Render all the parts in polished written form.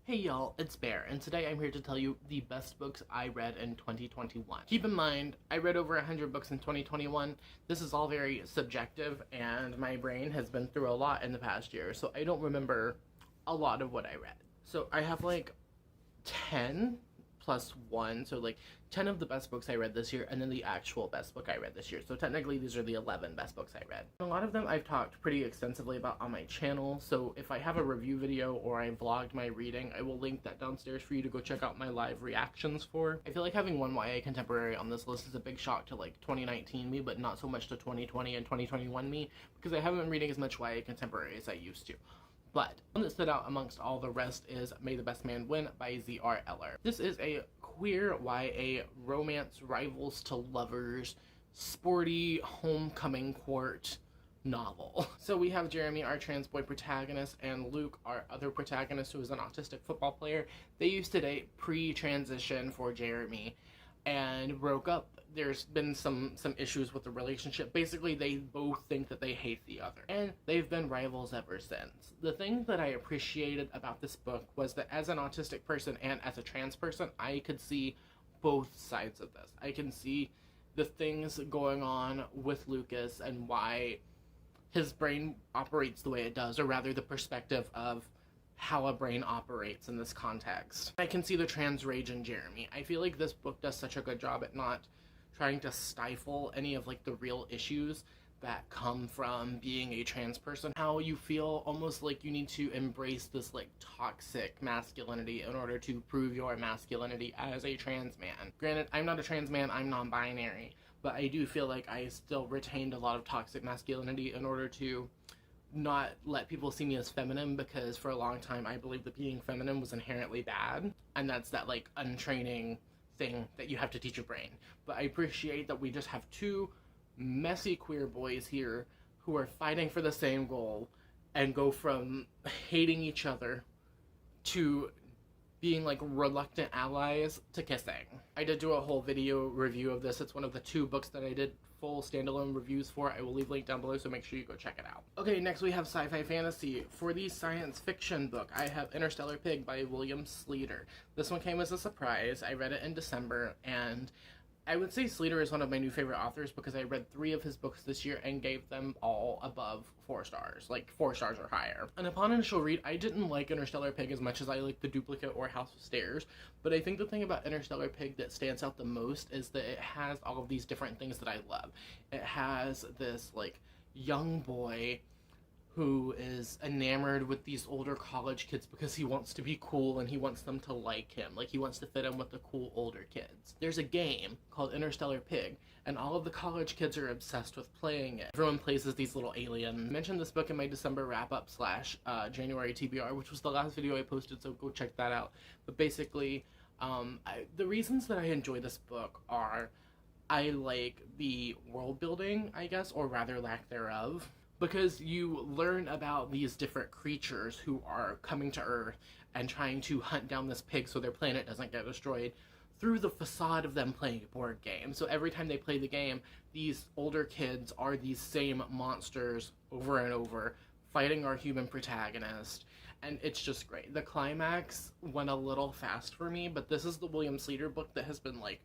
Hey y'all, it's Bear, and today I'm here to tell you the best books I read in 2021. Keep in mind, I read over 100 books in 2021. This is all very subjective, and my brain has been through a lot in the past year, so I don't remember a lot of what I read. So I have like 10 plus 1, so like 10 of the best books I read this year, and then the actual best book I read this year. So technically these are the 11 best books I read. A lot of them I've talked pretty extensively about on my channel, so if I have a review video or I vlogged my reading, I will link that downstairs for you to go check out my live reactions for. I feel like having one YA contemporary on this list is a big shock to like 2019 me, but not so much to 2020 and 2021 me, because I haven't been reading as much YA contemporary as I used to. But one that stood out amongst all the rest is May the Best Man Win by Z.R. Eller. This is a queer YA romance rivals to lovers, sporty homecoming court novel. So we have Jeremy, our trans boy protagonist, and Luke, our other protagonist, who is an autistic football player. They used to date pre-transition for Jeremy and broke up. There's been some issues with the relationship. Basically, they both think that they hate the other, and they've been rivals ever since. The thing that I appreciated about this book was that as an autistic person and as a trans person, I could see both sides of this. I can see the things going on with Lucas and why his brain operates the way it does, or rather the perspective of how a brain operates in this context. I can see the trans rage in Jeremy. I feel like this book does such a good job at not trying to stifle any of like the real issues that come from being a trans person. How you feel almost like you need to embrace this like toxic masculinity in order to prove your masculinity as a trans man. Granted, I'm not a trans man, I'm non-binary, but I do feel like I still retained a lot of toxic masculinity in order to not let people see me as feminine, because for a long time I believed that being feminine was inherently bad, and that's that like untraining thing that you have to teach your brain. But I appreciate that we just have two messy queer boys here who are fighting for the same goal and go from hating each other to being like reluctant allies to kissing. I did do a whole video review of this. It's one of the 2 books that I did full standalone reviews for. I will leave a link down below, so make sure you go check it out. Okay, next we have sci-fi fantasy. For the science fiction book, I have Interstellar Pig by William Sleater. This one came as a surprise. I read it in December, and I would say Sleater is one of my new favorite authors because I read 3 of his books this year and gave them all above 4 stars, like 4 stars or higher. And upon initial read, I didn't like Interstellar Pig as much as I like The Duplicate or House of Stairs, but I think the thing about Interstellar Pig that stands out the most is that it has all of these different things that I love. It has this like young boy who is enamored with these older college kids because he wants to be cool and he wants them to like him. Like, he wants to fit in with the cool older kids. There's a game called Interstellar Pig, and all of the college kids are obsessed with playing it. Everyone plays as these little aliens. I mentioned this book in my December wrap-up / January TBR, which was the last video I posted, so go check that out. But basically, the reasons that I enjoy this book are I like the world building, I guess, or rather lack thereof, because you learn about these different creatures who are coming to Earth and trying to hunt down this pig so their planet doesn't get destroyed through the facade of them playing a board game. So every time they play the game, these older kids are these same monsters over and over, fighting our human protagonist, and it's just great. The climax went a little fast for me, but this is the William Sleater book that has been like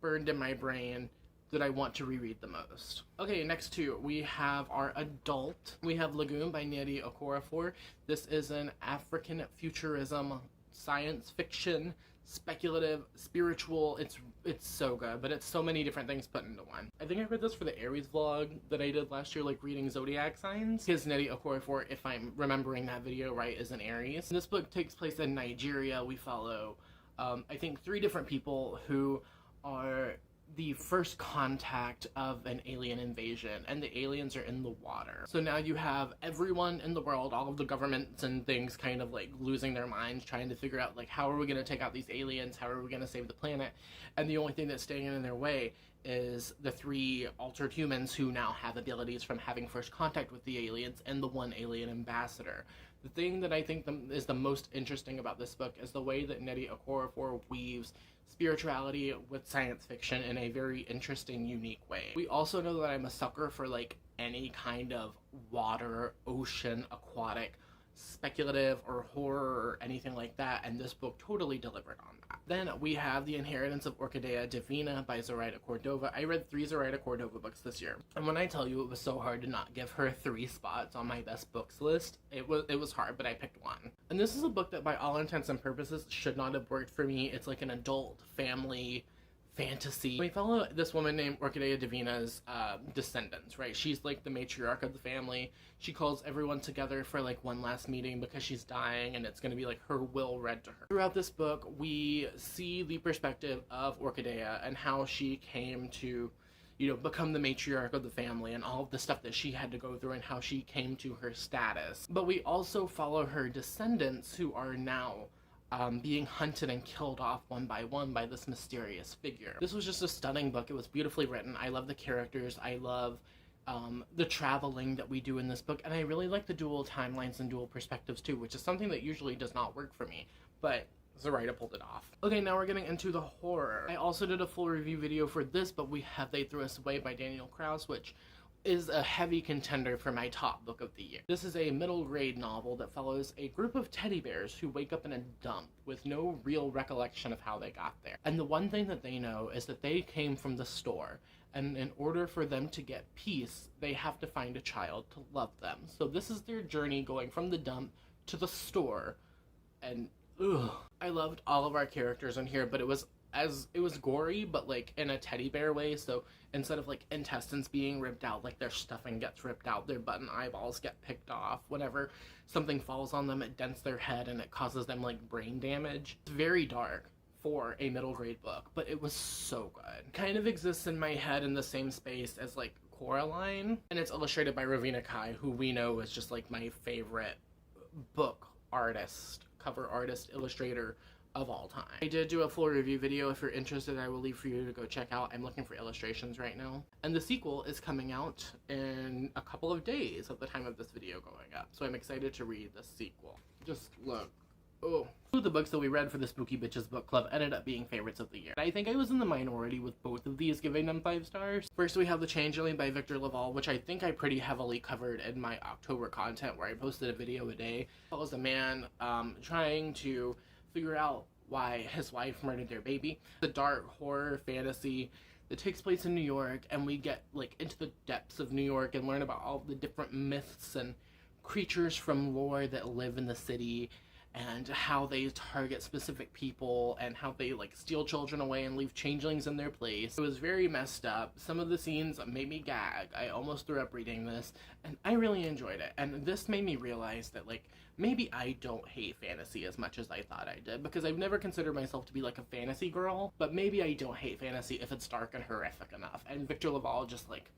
burned in my brain that I want to reread the most. Okay, next 2, we have our adult. We have Legume by Nnedi Okorafor. This is an African futurism, science fiction, speculative, spiritual. It's so good, but it's so many different things put into one. I think I read this for the Aries vlog that I did last year, like reading zodiac signs, because Nnedi Okorafor, if I'm remembering that video right, is an Aries. This book takes place in Nigeria. We follow, I think, 3 different people who are the first contact of an alien invasion, and the aliens are in the water. So now you have everyone in the world, all of the governments and things kind of like losing their minds, trying to figure out like, how are we going to take out these aliens? How are we going to save the planet? And the only thing that's standing in their way is the 3 altered humans who now have abilities from having first contact with the aliens, and the 1 alien ambassador. The thing that I think is the most interesting about this book is the way that Nnedi Okorafor weaves spirituality with science fiction in a very interesting, unique way. We also know that I'm a sucker for like any kind of water, ocean, aquatic speculative or horror or anything like that, and this book totally delivered on that. Then we have The Inheritance of Orchidea Divina by Zoraida Cordova. I read 3 Zoraida Cordova books this year, and when I tell you it was so hard to not give her 3 spots on my best books list, it was hard, but I picked one. And this is a book that by all intents and purposes should not have worked for me. It's like an adult family fantasy. We follow this woman named Orchidea Divina's descendants, right? She's like the matriarch of the family. She calls everyone together for like one last meeting because she's dying, and it's going to be like her will read to her. Throughout this book, we see the perspective of Orchidea and how she came to, you know, become the matriarch of the family and all of the stuff that she had to go through and how she came to her status. But we also follow her descendants who are now being hunted and killed off one by one by this mysterious figure. This was just a stunning book. It was beautifully written. I love the characters. I love the traveling that we do in this book. And I really like the dual timelines and dual perspectives too, which is something that usually does not work for me. But Zoraida pulled it off. Okay, now we're getting into the horror. I also did a full review video for this, but we have They Threw Us Away by Daniel Kraus, which is a heavy contender for my top book of the year. This is a middle grade novel that follows a group of teddy bears who wake up in a dump with no real recollection of how they got there. And the one thing that they know is that they came from the store, and in order for them to get peace, they have to find a child to love them. So this is their journey going from the dump to the store, and ugh. I loved all of our characters in here, but it was gory, but like in a teddy bear way. So instead of like intestines being ripped out, like their stuffing gets ripped out, their button eyeballs get picked off. Whenever something falls on them, it dents their head and it causes them like brain damage. It's very dark for a middle grade book, but it was so good. Kind of exists in my head in the same space as like Coraline, and it's illustrated by Ravina Kai, who we know is just like my favorite book artist, cover artist, illustrator of all time. I did do a full review video. If you're interested, I will leave for you to go check out. I'm looking for illustrations right now. And the sequel is coming out in a couple of days at the time of this video going up. So I'm excited to read the sequel. Just look. Oh. Two of the books that we read for the Spooky Bitches book club ended up being favorites of the year. I think I was in the minority with both of these, giving them 5 stars. First we have The Changeling by Victor Laval, which I think I pretty heavily covered in my October content where I posted a video a day. It follows a man trying to figure out why his wife murdered their baby. The dark horror fantasy that takes place in New York, and we get like into the depths of New York and learn about all the different myths and creatures from lore that live in the city, and how they target specific people, and how they like steal children away and leave changelings in their place. It was very messed up. Some of the scenes made me gag. I almost threw up reading this, and I really enjoyed it. And this made me realize that like maybe I don't hate fantasy as much as I thought I did, because I've never considered myself to be like a fantasy girl, but maybe I don't hate fantasy if it's dark and horrific enough. And Victor Laval just like,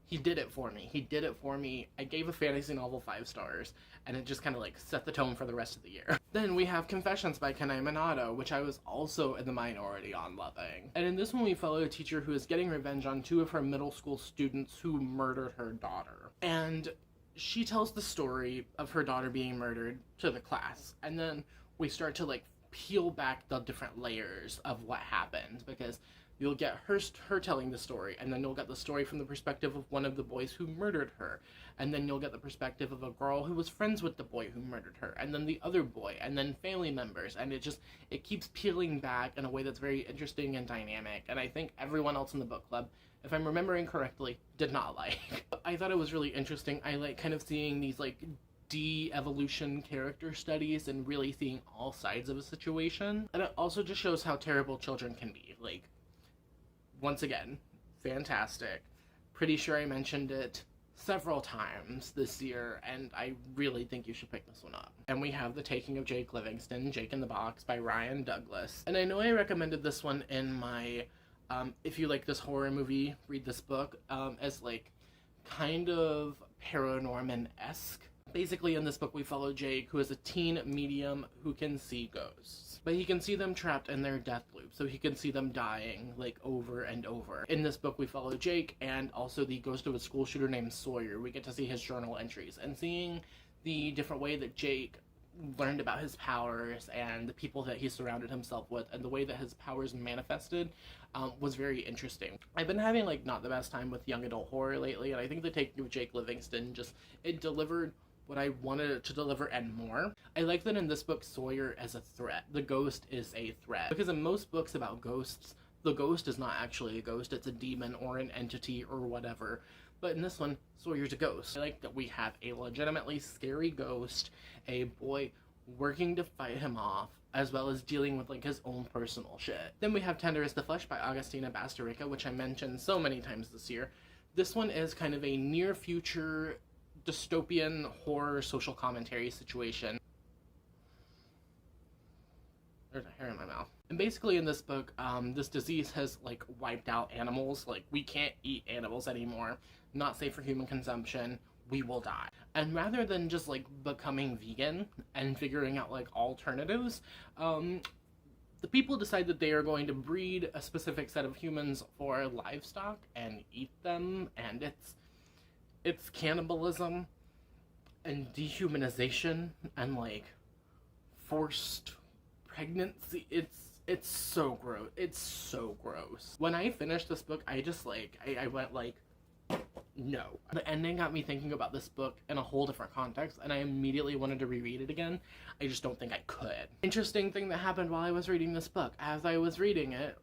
he did it for me. He did it for me. I gave a fantasy novel 5 stars, and it just kind of like set the tone for the rest of the year. Then we have Confessions by Kenai Minato, which I was also in the minority on loving. And in this one we follow a teacher who is getting revenge on 2 of her middle school students who murdered her daughter. And she tells the story of her daughter being murdered to the class, and then we start to like peel back the different layers of what happened, because you'll get her telling the story, and then you'll get the story from the perspective of one of the boys who murdered her, and then you'll get the perspective of a girl who was friends with the boy who murdered her, and then the other boy, and then family members, and it keeps peeling back in a way that's very interesting and dynamic, and I think everyone else in the book club, if I'm remembering correctly, did not like. I thought it was really interesting. I like kind of seeing these like de-evolution character studies and really seeing all sides of a situation, and it also just shows how terrible children can be. Like, once again, fantastic. Pretty sure I mentioned it several times this year, and I really think you should pick this one up. And we have The Taking of Jake Livingston, Jake in the Box by Ryan Douglas. And I know I recommended this one in my, if you like this horror movie, read this book, as like kind of Paranorman-esque. Basically, in this book, we follow Jake, who is a teen medium who can see ghosts. But he can see them trapped in their death loop, so he can see them dying, like, over and over. In this book, we follow Jake, and also the ghost of a school shooter named Sawyer. We get to see his journal entries, and seeing the different way that Jake learned about his powers, and the people that he surrounded himself with, and the way that his powers manifested, was very interesting. I've been having, like, not the best time with young adult horror lately, and I think The Taking of Jake Livingston it delivered what I wanted it to deliver and more. I like that in this book, Sawyer is a threat. The ghost is a threat. Because in most books about ghosts, the ghost is not actually a ghost, it's a demon or an entity or whatever. But in this one, Sawyer's a ghost. I like that we have a legitimately scary ghost, a boy working to fight him off, as well as dealing with like his own personal shit. Then we have Tender as the Flesh by Agustina Bastarrica, which I mentioned so many times this year. This one is kind of a near future dystopian horror social commentary situation. There's a hair in my mouth. And basically in this book, this disease has like wiped out animals. Like, we can't eat animals anymore. Not safe for human consumption. We will die. And rather than just like becoming vegan and figuring out like alternatives, the people decide that they are going to breed a specific set of humans for livestock and eat them, and it's cannibalism and dehumanization and like forced pregnancy. It's so gross. It's so gross. When I finished this book, I just like I went like, no. The ending got me thinking about this book in a whole different context, and I immediately wanted to reread it again. I just don't think I could. Interesting thing that happened while I was reading this book. As I was reading it,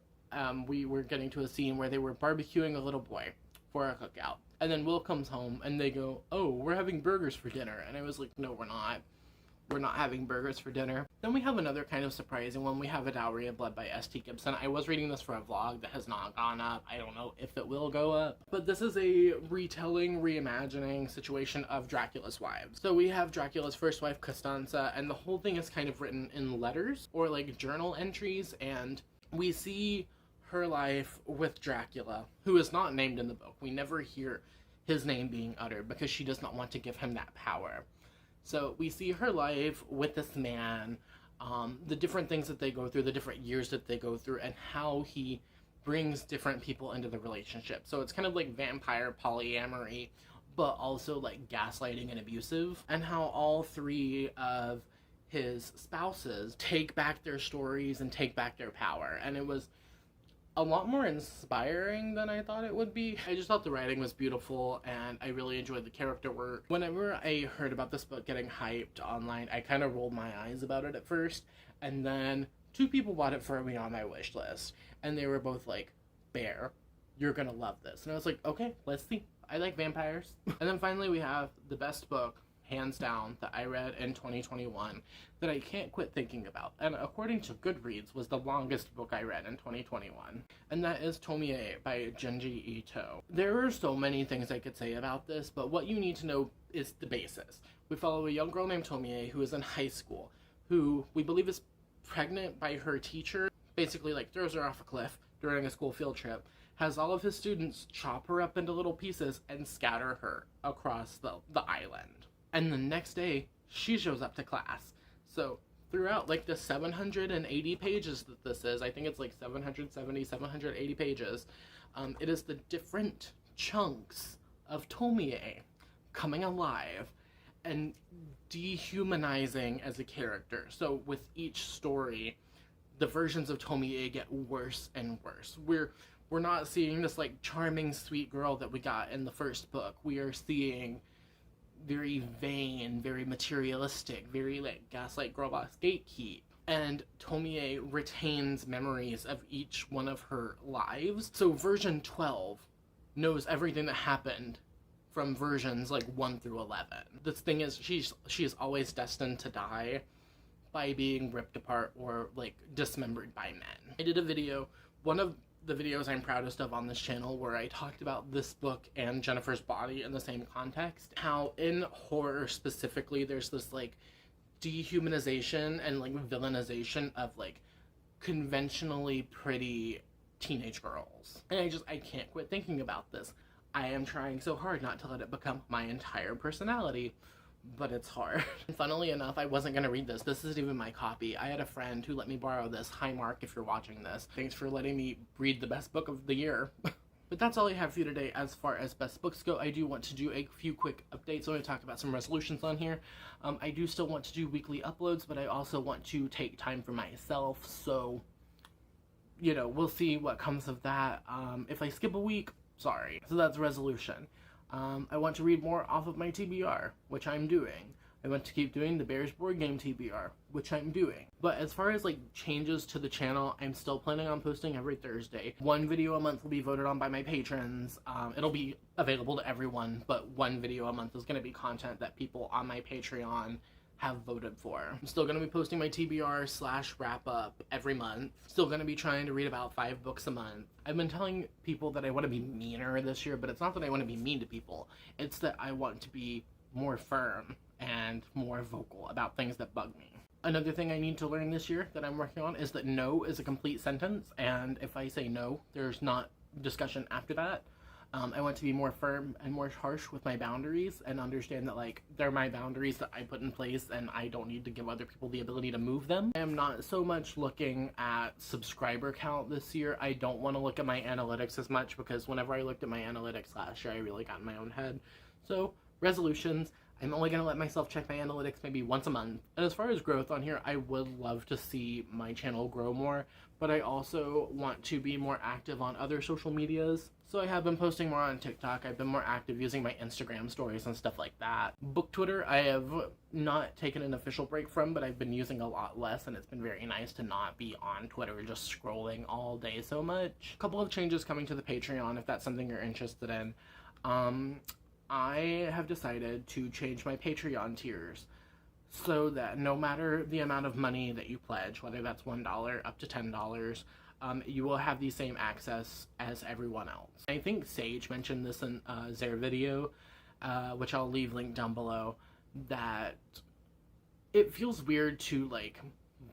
we were getting to a scene where they were barbecuing a little boy for a cookout. And then Will comes home and they go, "Oh, we're having burgers for dinner." And I was like, no, we're not. We're not having burgers for dinner. Then we have another kind of surprising one. We have A Dowry of Blood by S.T. Gibson. I was reading this for a vlog that has not gone up. I don't know if it will go up. But this is a retelling, reimagining situation of Dracula's wives. So we have Dracula's first wife, Costanza, and the whole thing is kind of written in letters or like journal entries, and we see her life with Dracula, who is not named in the book. We never hear his name being uttered because she does not want to give him that power. So we see her life with this man, the different things that they go through, the different years that they go through, and how he brings different people into the relationship. So it's kind of like vampire polyamory, but also like gaslighting and abusive, and how all three of his spouses take back their stories and take back their power. And it was a lot more inspiring than I thought it would be. I just thought the writing was beautiful, and I really enjoyed the character work. Whenever I heard about this book getting hyped online, I kind of rolled my eyes about it at first, and then 2 people bought it for me on my wish list, and they were both like, "Bear, you're gonna love this." And I was like, okay, let's see. I like vampires. And then finally we have the best book, hands down, that I read in 2021 that I can't quit thinking about, and according to Goodreads was the longest book I read in 2021, and that is Tomier by Junji Ito. There are so many things I could say about this, but what you need to know is the basis. We follow a young girl named Tomier who is in high school, who we believe is pregnant by her teacher, basically like throws her off a cliff during a school field trip, has all of his students chop her up into little pieces and scatter her across the island. And the next day, she shows up to class. So throughout like the 780 pages that this is, I think it's like 770, 780 pages, it is the different chunks of Tomier coming alive and dehumanizing as a character. So with each story, the versions of Tomier get worse and worse. We're not seeing this like charming, sweet girl that we got in the first book. We are seeing very vain, very materialistic, very like gaslight girl boss gatekeep. And Tomier retains memories of each one of her lives. So version 12 knows everything that happened from versions like 1 through 11. This thing is, she is always destined to die by being ripped apart or like dismembered by men. I did a video, one of the videos I'm proudest of on this channel, where I talked about this book and Jennifer's Body in the same context. How in horror specifically, there's this like dehumanization and like villainization of like conventionally pretty teenage girls. And I can't quit thinking about this. I am trying so hard not to let it become my entire personality, but it's hard. And funnily enough, I wasn't gonna read this. This isn't even my copy. I had a friend who let me borrow this. Hi Mark, if you're watching this. Thanks for letting me read the best book of the year. But that's all I have for you today as far as best books go. I do want to do a few quick updates. I'm going to talk about some resolutions on here. I do still want to do weekly uploads, but I also want to take time for myself. So, you know, we'll see what comes of that. If I skip a week, sorry. So that's a resolution. I want to read more off of my TBR, which I'm doing. I want to keep doing the Bears board game TBR, which I'm doing. But as far as like changes to the channel, I'm still planning on posting every Thursday. One video a month will be voted on by my patrons. It'll be available to everyone, but one video a month is going to be content that people on my Patreon have voted for. I'm still going to be posting my TBR / wrap up every month. Still going to be trying to read about 5 books a month. I've been telling people that I want to be meaner this year, but it's not that I want to be mean to people. It's that I want to be more firm and more vocal about things that bug me. Another thing I need to learn this year that I'm working on is that no is a complete sentence, and if I say no, there's not discussion after that. I want to be more firm and more harsh with my boundaries and understand that, like, they're my boundaries that I put in place and I don't need to give other people the ability to move them. I am not so much looking at subscriber count this year. I don't want to look at my analytics as much because whenever I looked at my analytics last year, I really got in my own head. So, resolutions. I'm only going to let myself check my analytics maybe once a month. And as far as growth on here, I would love to see my channel grow more, but I also want to be more active on other social medias. So I have been posting more on TikTok. I've been more active using my Instagram stories and stuff like that. Book Twitter, I have not taken an official break from, but I've been using a lot less, and it's been very nice to not be on Twitter just scrolling all day so much. A couple of changes coming to the Patreon if that's something you're interested in. I have decided to change my Patreon tiers so that no matter the amount of money that you pledge, whether that's $1 up to $10, you will have the same access as everyone else. I think Sage mentioned this in their video, which I'll leave linked down below, that it feels weird to like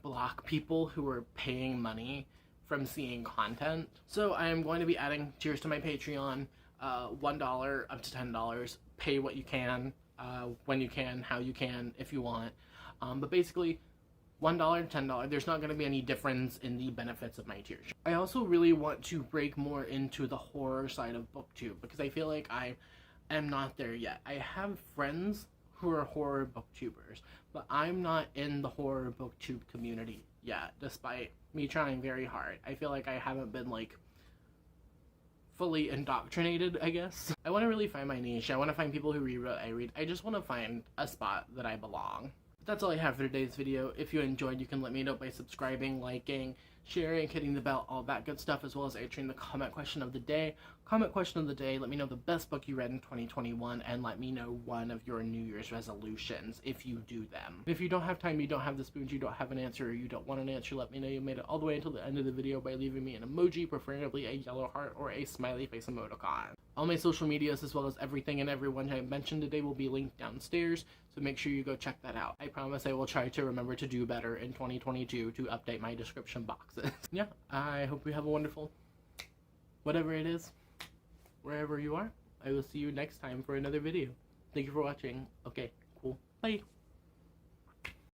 block people who are paying money from seeing content. So I am going to be adding tiers to my Patreon. $1 up to $10. Pay what you can, when you can, how you can, if you want. But basically, $1 to $10. There's not going to be any difference in the benefits of my tiers. I also really want to break more into the horror side of BookTube because I feel like I am not there yet. I have friends who are horror booktubers, but I'm not in the horror booktube community yet, despite me trying very hard. I feel like I haven't been like fully indoctrinated, I guess. I want to really find my niche. I want to find people who read what I read. I just want to find a spot that I belong. But that's all I have for today's video. If you enjoyed, you can let me know by subscribing, liking, sharing, hitting the bell, all that good stuff, as well as answering the comment question of the day. Comment question of the day, let me know the best book you read in 2021, and let me know one of your New Year's resolutions if you do them. If you don't have time, you don't have the spoons, you don't have an answer, or you don't want an answer, let me know you made it all the way until the end of the video by leaving me an emoji, preferably a yellow heart or a smiley face emoticon. All my social medias, as well as everything and everyone I mentioned today, will be linked downstairs, so make sure you go check that out. I promise I will try to remember to do better in 2022 to update my description boxes. Yeah, I hope you have a wonderful whatever it is, wherever you are. I will see you next time for another video. Thank you for watching. Okay, cool. Bye.